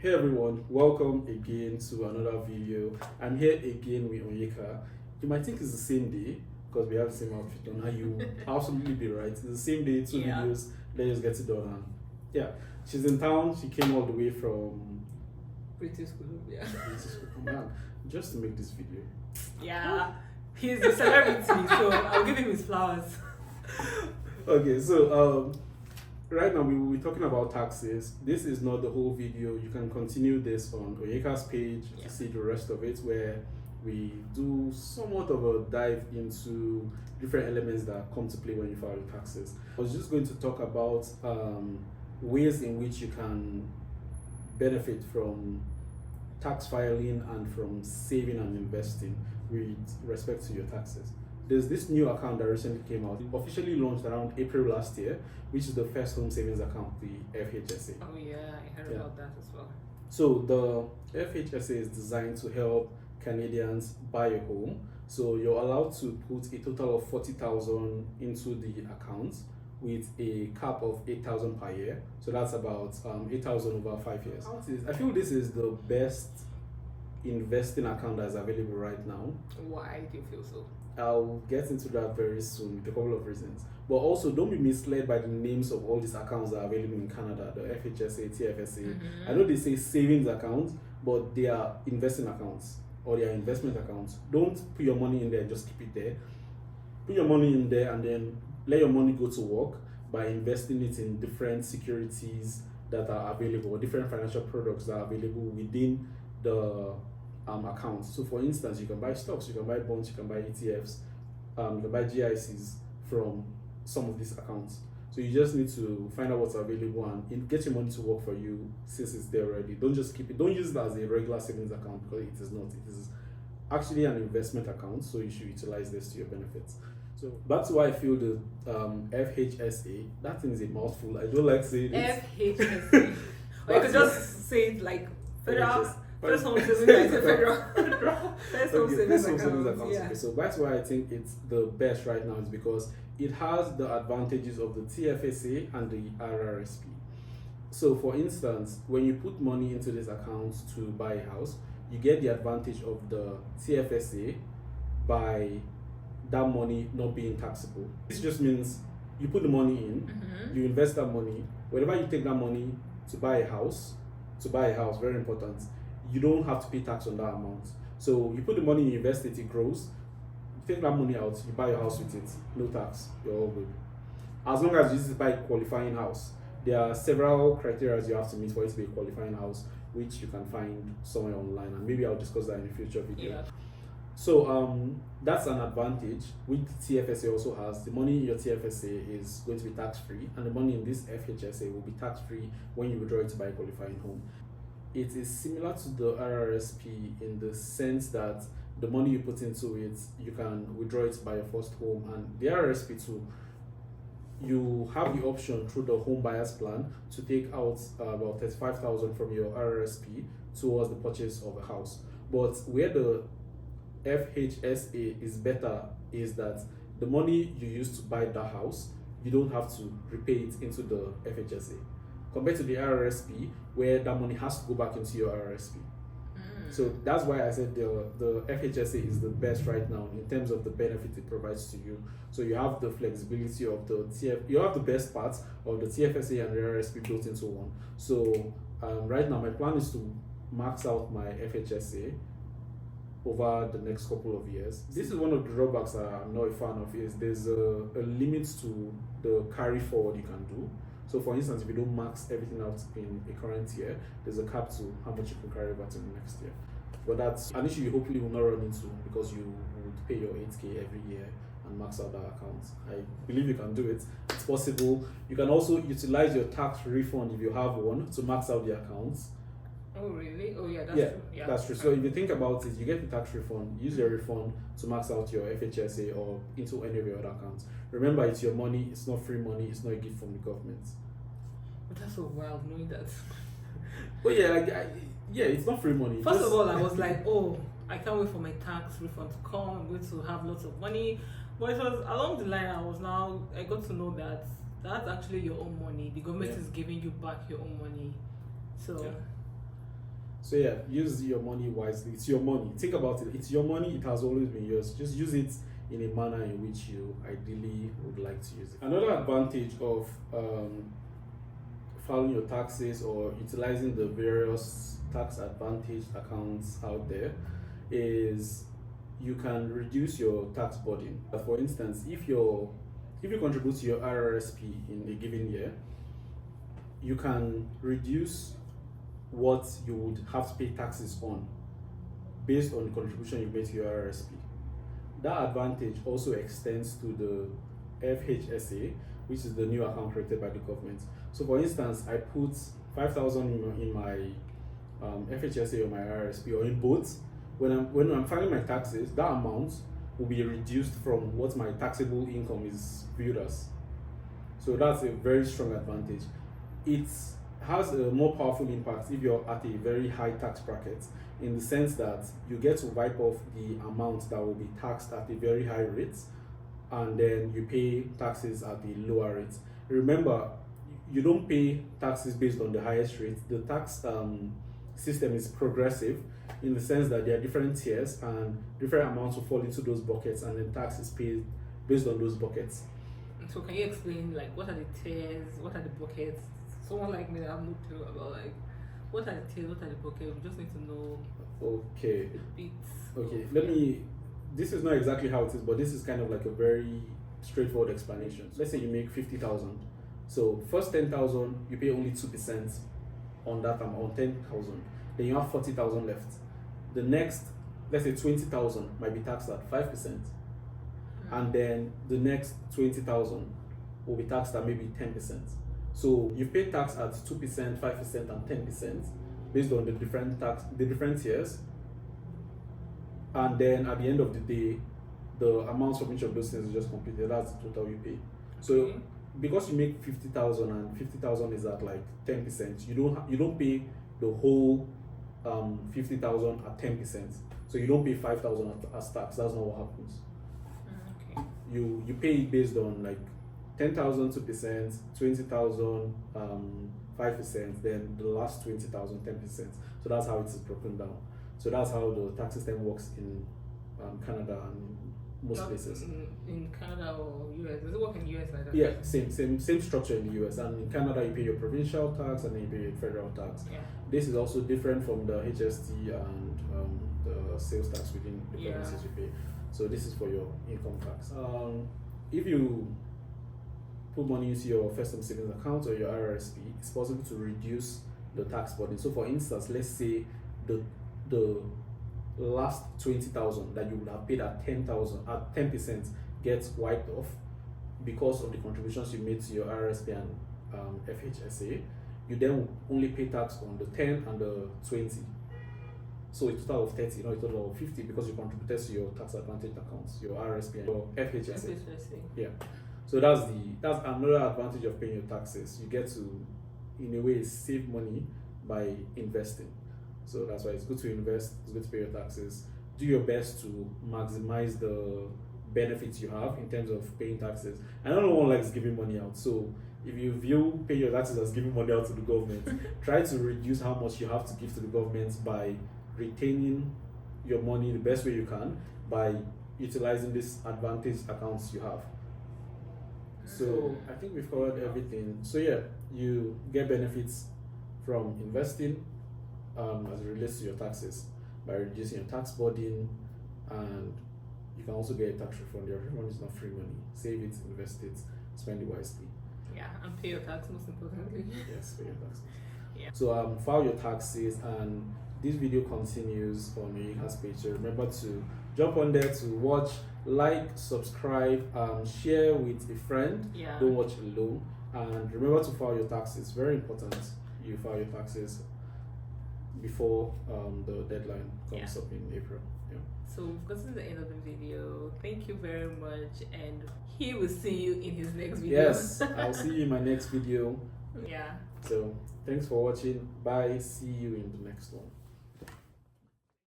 Hey everyone, welcome again to another video. I'm here again with Onyeka. You might think it's the same day because we have the same outfit on, and you absolutely be right. It's the same day, two videos, let's just get it done. And yeah, she's in town. She came all the way from British Columbia. Oh man, just to make this video. Yeah, he's a celebrity, so I'll give him his flowers. Okay, so right now we will be talking about taxes. This is not the whole video. You can continue this on Onyeka's page to see the rest of it, where we do somewhat of a dive into different elements that come to play when you file your taxes. I was just going to talk about ways in which you can benefit from tax filing and from saving and investing with respect to your taxes. There's this new account that recently came out. It officially launched around April last year, which is the first home savings account, the FHSA. Oh yeah, I heard about that as well. So the FHSA is designed to help Canadians buy a home. So you're allowed to put a total of 40,000 into the account with a cap of 8,000 per year. So that's about 8,000 over 5 years. I feel this is the best investing account that's available right now. Why do you feel so? I'll get into that very soon with a couple of reasons. But also, don't be misled by the names of all these accounts that are available in Canada, the FHSA, TFSA. I know they say savings accounts, but they are investing accounts or they are investment accounts. Don't put your money in there and just keep it there. Put your money in there and then let your money go to work by investing it in different securities that are available, or different financial products that are available within the accounts. So for instance, you can buy stocks, you can buy bonds, you can buy ETFs, you can buy GICs from some of these accounts. So you just need to find out what's available and get your money to work for you since it's there already. Don't just keep it. Don't use it as a regular savings account because it is not. It is actually an investment account, so you should utilize this to your benefits. So that's why I feel the FHSA, that thing is a mouthful. I don't like saying it. FHSA. Or you could just say it like federal. First home savings is a federal. First home savings account. Yeah. Okay, so that's why I think it's the best right now, is because it has the advantages of the TFSA and the RRSP. So for instance, when you put money into this account to buy a house, you get the advantage of the TFSA by that money not being taxable. This just means you put the money in, you invest that money, whenever you take that money to buy a house, very important, you don't have to pay tax on that amount. So you put the money, you invest it, it grows. You take that money out, you buy your house with it, no tax, you're all good. As long as you just buy a qualifying house. There are several criteria you have to meet for it to be a qualifying house, which you can find somewhere online, and maybe I'll discuss that in a future video. Yeah. So that's an advantage which TFSA also has. The money in your TFSA is going to be tax-free, and the money in this FHSA will be tax-free when you withdraw it to buy a qualifying home. It is similar to the RRSP in the sense that the money you put into it, you can withdraw it to buy your first home, and the RRSP too, you have the option through the home buyers plan to take out about 35,000 from your RRSP towards the purchase of a house. But where the FHSA is better is that the money you use to buy that house, you don't have to repay it into the FHSA, compared to the RRSP, where that money has to go back into your RRSP. So that's why I said the FHSA is the best right now in terms of the benefit it provides to you. So you have the flexibility of you have the best parts of the TFSA and the RRSP built into one. So right now my plan is to max out my FHSA over the next couple of years. This is one of the drawbacks that I'm not a fan of, is there's a limit to the carry forward you can do. So for instance, if you don't max everything out in a current year, there's a cap to how much you can carry over to the next year. But that's an issue you hopefully will not run into, because you would pay your 8K every year and max out that account. I believe you can do it. It's possible. You can also utilize your tax refund if you have one to max out the accounts. Oh really? Oh yeah, that's true. Yeah, that's true. So if you think about it, you get the tax refund, use your refund to max out your FHSA or into any of your other accounts. Remember, it's your money, it's not free money, it's not a gift from the government. But that's so wild knowing that. But yeah, it's not free money. First of all, I was like, oh, I can't wait for my tax refund to come. I'm going to have lots of money. But it was along the line, I got to know that that's actually your own money. The government is giving you back your own money. So So yeah, use your money wisely. It's your money. Think about it. It's your money. It has always been yours. Just use it in a manner in which you ideally would like to use it. Another advantage of filing your taxes or utilizing the various tax advantage accounts out there is you can reduce your tax burden. For instance, if you contribute to your RRSP in a given year, you can reduce what you would have to pay taxes on based on the contribution you made to your RRSP. That advantage also extends to the FHSA, which is the new account created by the government. So for instance, I put 5,000 in my FHSA or my RRSP or in both. When I'm filing my taxes, that amount will be reduced from what my taxable income is viewed as. So that's a very strong advantage. It has a more powerful impact if you're at a very high tax bracket, in the sense that you get to wipe off the amount that will be taxed at a very high rate, and then you pay taxes at the lower rate. Remember, you don't pay taxes based on the highest rate. The tax system is progressive, in the sense that there are different tiers and different amounts will fall into those buckets, and then tax is paid based on those buckets. So can you explain, like, what are the tiers, what are the buckets? Someone like me that have no clue about, like, what are the tiers, what are the buckets? We just need to know. Okay. The bits. Okay. This is not exactly how it is, but this is kind of like a very straightforward explanation. Let's say you make 50,000. So first 10,000, you pay only 2% on that amount, on 10,000. Then you have 40,000 left. The next, let's say 20,000 might be taxed at 5%. And then the next 20,000 will be taxed at maybe 10%. So you pay tax at 2%, 5%, and 10% based on the different tiers. And then at the end of the day, the amounts from each of those things is just computed. That's the total you pay. So because you make 50,000 and 50,000 is at like 10%, you don't pay the whole 50,000 at 10%. So you don't pay 5,000 as tax. That's not what happens. Okay. You pay it based on like 10,000 2%, 20,000 5%, then the last 20,000 10%. So that's how it is broken down. So that's how the tax system works in Canada and most places. In Canada or US? Does it work in US like that? Yeah, same structure in the US. And in Canada, you pay your provincial tax and then you pay your federal tax. Yeah. This is also different from the HST and the sales tax within the provinces you pay. So this is for your income tax. If you put money into your first time savings account or your RRSP, it's possible to reduce the tax burden. So for instance, let's say the last 20,000 that you would have paid at 10% gets wiped off because of the contributions you made to your RRSP and FHSA. You then will only pay tax on the 10 and the 20. So a total of 30, not a total of 50, because you contributed to your tax advantage accounts, your RRSP and your FHSA. Yeah. So that's another advantage of paying your taxes. You get to, in a way, save money by investing. So that's why it's good to invest, it's good to pay your taxes. Do your best to maximize the benefits you have in terms of paying taxes. I know no one likes giving money out. So if you view paying your taxes as giving money out to the government, try to reduce how much you have to give to the government by retaining your money the best way you can by utilizing these advantage accounts you have. So I think we've covered everything. So yeah, you get benefits from investing as it relates to your taxes by reducing your tax burden, and you can also get a tax refund. Your refund is not free money. Save it, invest it, spend it wisely. Yeah, and pay your tax most importantly. Yes, pay your taxes. Yeah. So file your taxes, and this video continues on Onyeka's page. So remember to jump on there to watch, like, subscribe, share with a friend. Yeah. Don't watch alone. And remember to file your taxes. Very important. You file your taxes before the deadline comes up in April. Yeah. So we've gotten to the end of the video. Thank you very much, and he will see you in his next video. Yes, I'll see you in my next video. Yeah. So thanks for watching. Bye. See you in the next one.